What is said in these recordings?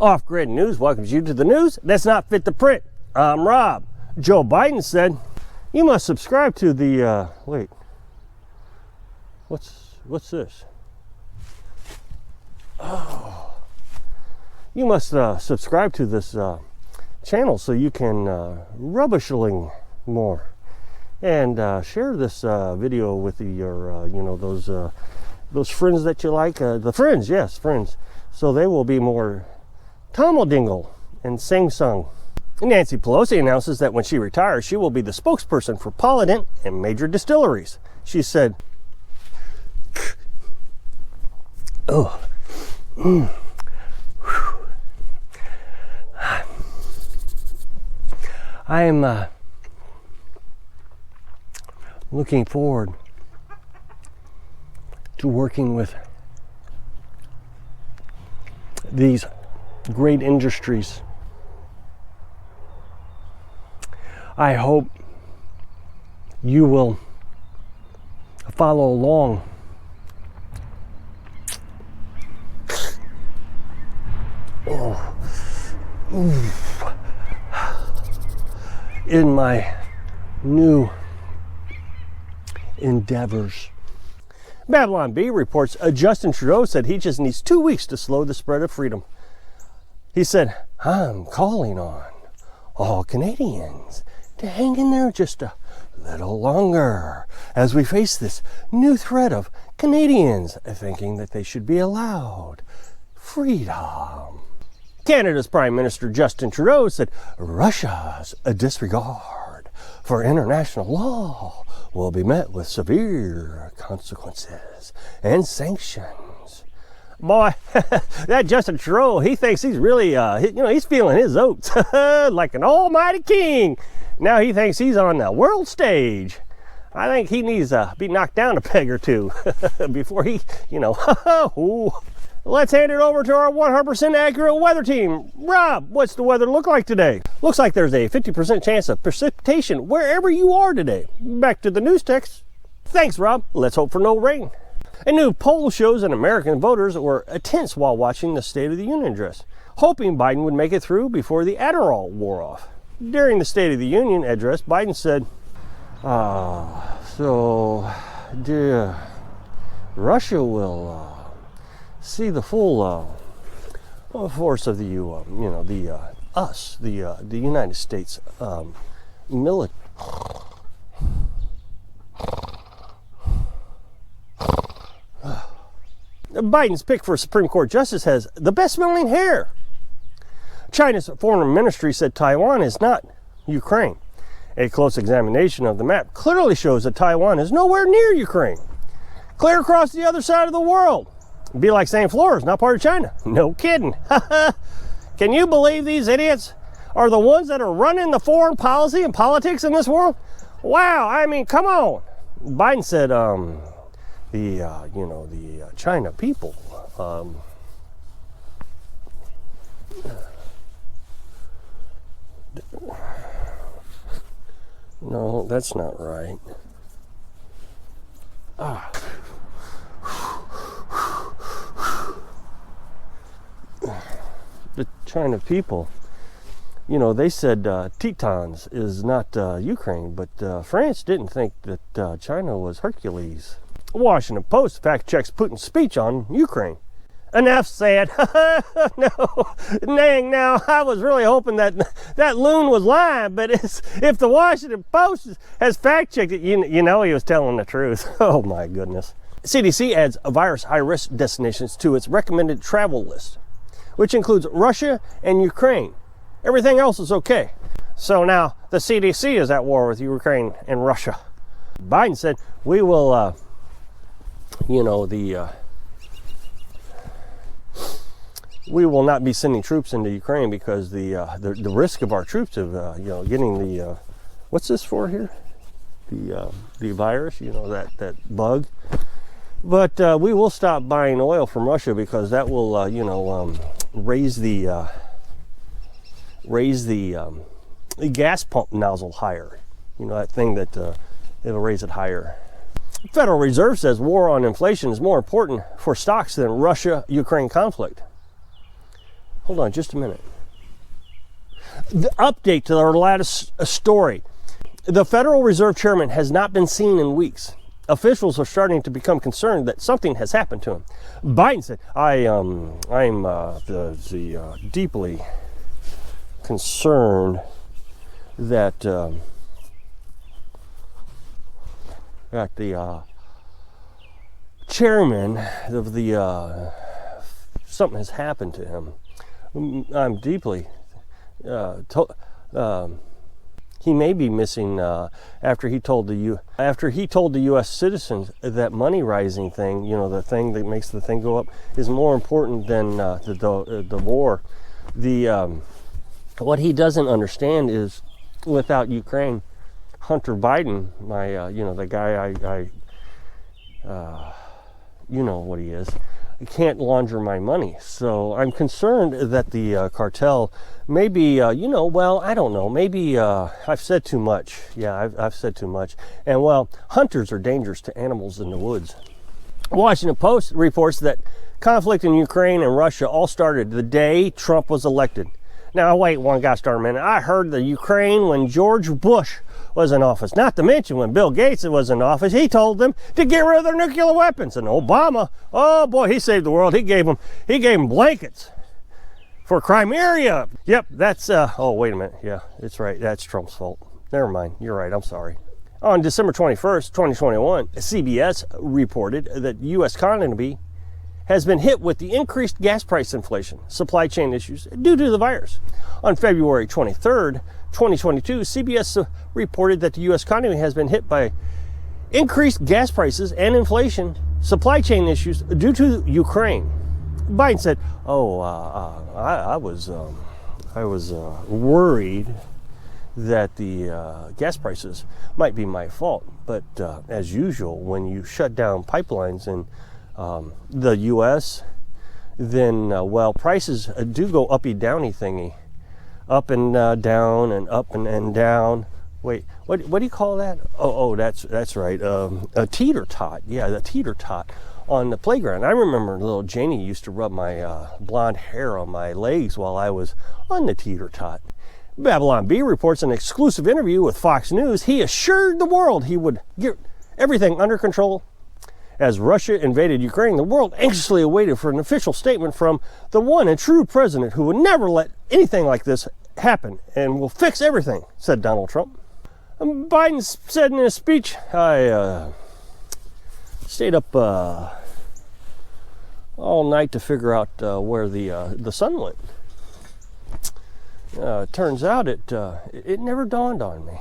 Off-Grid News welcomes you to the news that's not fit to print. I'm Rob. Joe Biden said, you must subscribe to the, wait, what's this? Oh, you must subscribe to this channel so you can rubbishling more. And share this video with your, those friends that you like. The friends, yes, friends. So they will be more tommadingle and sing-sung. Nancy Pelosi announces that when she retires, she will be the spokesperson for Polydent and major distilleries. She said, oh, I am looking forward to working with these great industries. I hope you will follow along in my new endeavors. Babylon Bee reports Justin Trudeau said he just needs 2 weeks to slow the spread of freedom. He said, I'm calling on all Canadians to hang in there just a little longer as we face this new threat of Canadians thinking that they should be allowed freedom. Canada's Prime Minister Justin Trudeau said Russia's disregard for international law will be met with severe consequences and sanctions. Boy, that Justin Trudeau, he thinks he's really, he's feeling his oats like an almighty king. Now he thinks he's on the world stage. I think he needs to be knocked down a peg or two before he, Let's hand it over to our 100% accurate weather team. Rob, what's the weather look like today? Looks like there's a 50% chance of precipitation wherever you are today. Back to the news text. Thanks, Rob. Let's hope for no rain. A new poll shows that American voters were tense while watching the State of the Union address, hoping Biden would make it through before the Adderall wore off. During the State of the Union address, Biden said, Russia will see the full force of the United States military. Biden's pick for Supreme Court justice has the best smelling hair. China's foreign ministry said Taiwan is not Ukraine. A close examination of the map clearly shows that Taiwan is nowhere near Ukraine. Clear across the other side of the world. It'd be like saying Florida's not part of China. No kidding. Can you believe these idiots are the ones that are running the foreign policy and politics in this world? Wow, I mean, come on. Biden said, the China people, no, that's not right. The China people, they said Tetons is not Ukraine, but France didn't think that China was Hercules. Washington Post fact checks Putin's speech on Ukraine. Enough said. No, dang, now I was really hoping that loon was lying, but if the Washington Post has fact checked it, he was telling the truth. Oh my goodness. CDC adds virus high-risk destinations to its recommended travel list, which includes Russia and Ukraine. Everything else is okay. So now the CDC is at war with Ukraine and Russia. Biden said, we will, we will not be sending troops into Ukraine because the risk of our troops of, getting the, what's this for here? The virus, that bug. But we will stop buying oil from Russia because that will, raise the gas pump nozzle higher. That thing that it'll raise it higher. The Federal Reserve says war on inflation is more important for stocks than Russia-Ukraine conflict. Hold on just a minute. The update to our latest story. The Federal Reserve Chairman has not been seen in weeks. Officials are starting to become concerned that something has happened to him. Biden said, I'm deeply concerned that the chairman of the something has happened to him. I'm deeply he may be missing after he told the U.S. citizens that money rising thing, the thing that makes the thing go up, is more important than the war. What he doesn't understand is, without Ukraine, Hunter Biden, the guy you know what he is, can't launder my money. So I'm concerned that the cartel maybe, I don't know, maybe I've said too much. Yeah, I've said too much. And hunters are dangerous to animals in the woods. Washington Post reports that conflict in Ukraine and Russia all started the day Trump was elected. Now, wait one gosh darn minute. I heard the Ukraine when George Bush was in office. Not to mention when Bill Gates was in office, he told them to get rid of their nuclear weapons. And Obama, oh boy, he saved the world. He gave them blankets for Crimea. Yep, that's, oh, wait a minute. Yeah, it's right. That's Trump's fault. Never mind. You're right. I'm sorry. On December 21st, 2021, CBS reported that the U.S. economy has been hit with the increased gas price inflation, supply chain issues due to the virus. On February 23rd, 2022, CBS reported that the U.S. economy has been hit by increased gas prices and inflation, supply chain issues due to Ukraine. Biden said, I was worried that the gas prices might be my fault. But as usual, when you shut down pipelines in the U.S., then, prices do go uppy-downy thingy. Up and down and up and down. Wait, what do you call that? Oh, that's right. A teeter-tot. Yeah, the teeter-tot on the playground. I remember little Janie used to rub my blonde hair on my legs while I was on the teeter-tot. Babylon Bee reports an exclusive interview with Fox News. He assured the world he would get everything under control. As Russia invaded Ukraine, the world anxiously awaited for an official statement from the one and true president who would never let anything like this happen and will fix everything, said Donald Trump. Biden said in his speech, I stayed up all night to figure out where the sun went. Turns out it never dawned on me.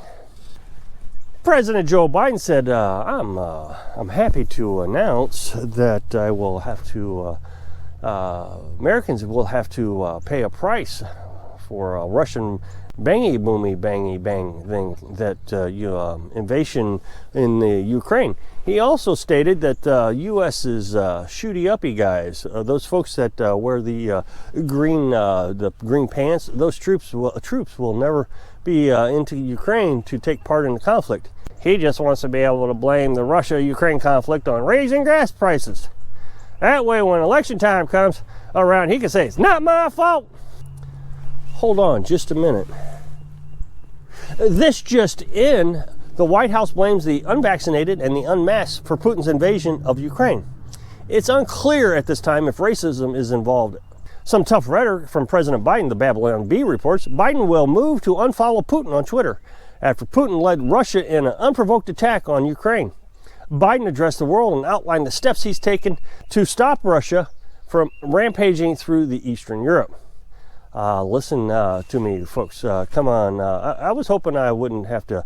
President Joe Biden said, I'm happy to announce that I will have to, Americans will have to pay a price for a Russian bangy bang thing that invasion in the Ukraine. He also stated that U.S. is shooty uppy guys, those folks that wear the green pants. Those troops will never be into Ukraine to take part in the conflict. He just wants to be able to blame the Russia-Ukraine conflict on raising gas prices. That way, when election time comes around, he can say, it's not my fault. Hold on just a minute. This just in, the White House blames the unvaccinated and the unmasked for Putin's invasion of Ukraine. It's unclear at this time if racism is involved. Some tough rhetoric from President Biden, the Babylon Bee reports. Biden will move to unfollow Putin on Twitter after Putin led Russia in an unprovoked attack on Ukraine. Biden addressed the world and outlined the steps he's taken to stop Russia from rampaging through the Eastern Europe. Listen to me, folks. Come on. I was hoping I wouldn't have to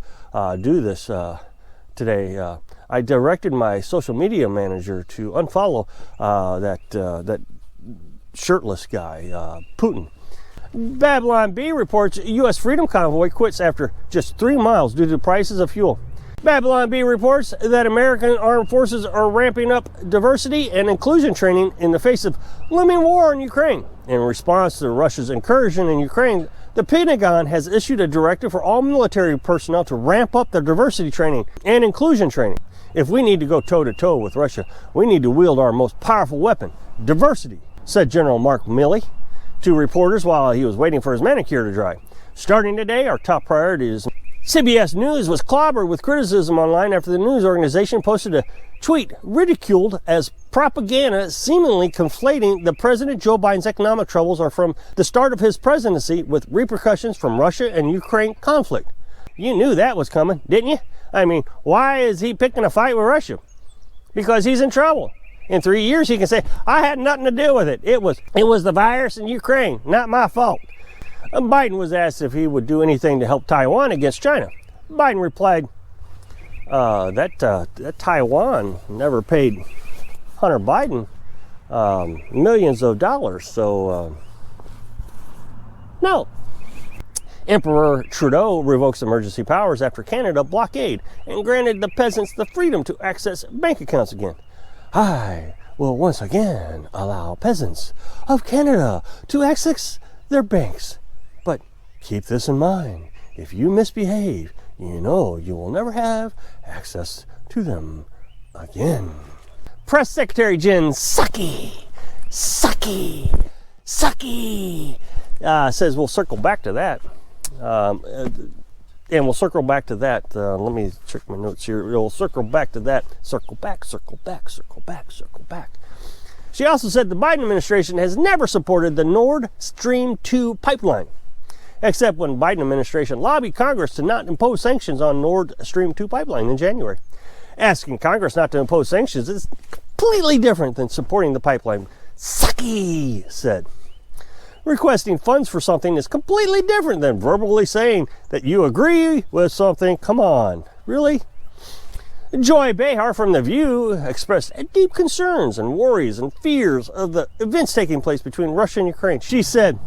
do this today. I directed my social media manager to unfollow that shirtless guy, Putin. Babylon Bee reports U.S. Freedom Convoy quits after just 3 miles due to the prices of fuel. Babylon Bee reports that American armed forces are ramping up diversity and inclusion training in the face of looming war in Ukraine. In response to Russia's incursion in Ukraine, the Pentagon has issued a directive for all military personnel to ramp up their diversity training and inclusion training. If we need to go toe-to-toe with Russia, we need to wield our most powerful weapon, diversity, said General Mark Milley to reporters while he was waiting for his manicure to dry. Starting today, our top priority is CBS News was clobbered with criticism online after the news organization posted a tweet ridiculed as propaganda, seemingly conflating the President Joe Biden's economic troubles are from the start of his presidency with repercussions from Russia and Ukraine conflict. You knew that was coming, didn't you? I mean, why is he picking a fight with Russia? Because he's in trouble. In 3 years, he can say, I had nothing to do with it. It was the virus in Ukraine, not my fault. Biden was asked if he would do anything to help Taiwan against China. Biden replied, that Taiwan never paid Hunter Biden millions of dollars, so no. Emperor Trudeau revokes emergency powers after Canada blockade and granted the peasants the freedom to access bank accounts again. I will once again allow peasants of Canada to access their banks. But keep this in mind, if you misbehave, you know you will never have access to them again. Press Secretary Jen Psaki says we'll circle back to that. And we'll circle back to that. Let me check my notes here. We'll circle back to that. Circle back. She also said the Biden administration has never supported the Nord Stream 2 pipeline, except when Biden administration lobbied Congress to not impose sanctions on Nord Stream 2 pipeline in January. Asking Congress not to impose sanctions is completely different than supporting the pipeline, Psaki said. Requesting funds for something is completely different than verbally saying that you agree with something. Come on, really? Joy Behar from The View expressed deep concerns and worries and fears of the events taking place between Russia and Ukraine. She said,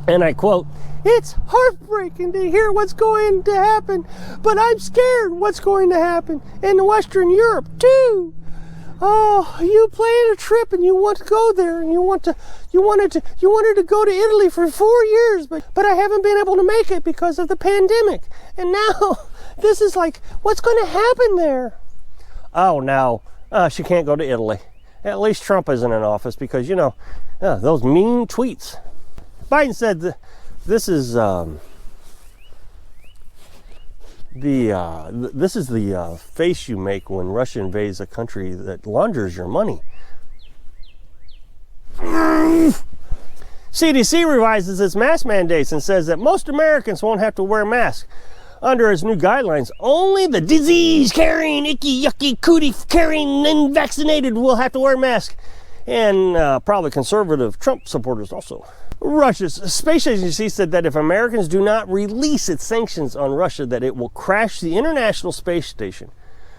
and I quote, "It's heartbreaking to hear what's going to happen, but I'm scared what's going to happen in Western Europe too. Oh, you planned a trip and you want to go there and you wanted to go to Italy for 4 years, but I haven't been able to make it because of the pandemic. And now this is like, what's going to happen there?" Oh, no, she can't go to Italy. At least Trump isn't in office because, you know, those mean tweets. Biden said this is the face you make when Russia invades a country that launders your money. CDC revises its mask mandates and says that most Americans won't have to wear masks. Under its new guidelines, only the disease-carrying, icky, yucky, cootie-carrying, unvaccinated will have to wear masks. And probably conservative Trump supporters also. Russia's space agency said that if Americans do not release its sanctions on Russia, that it will crash the International Space Station,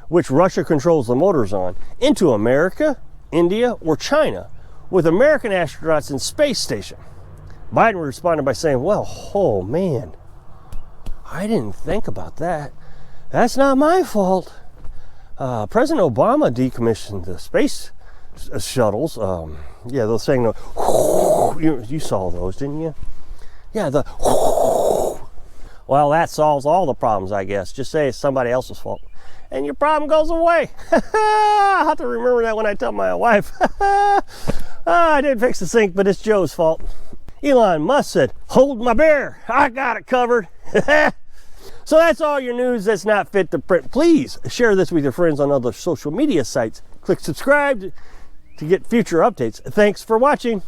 which Russia controls the motors on, into America, India, or China, with American astronauts in space station. Biden responded by saying, well, oh man, I didn't think about that. That's not my fault. President Obama decommissioned the space shuttles. Yeah, those saying, you saw those, didn't you? Yeah, well, that solves all the problems, I guess. Just say it's somebody else's fault, and your problem goes away. I have to remember that when I tell my wife. I didn't fix the sink, but it's Joe's fault. Elon Musk said, hold my beer, I got it covered. So that's all your news that's not fit to print. Please share this with your friends on other social media sites. Click subscribe to get future updates. Thanks for watching.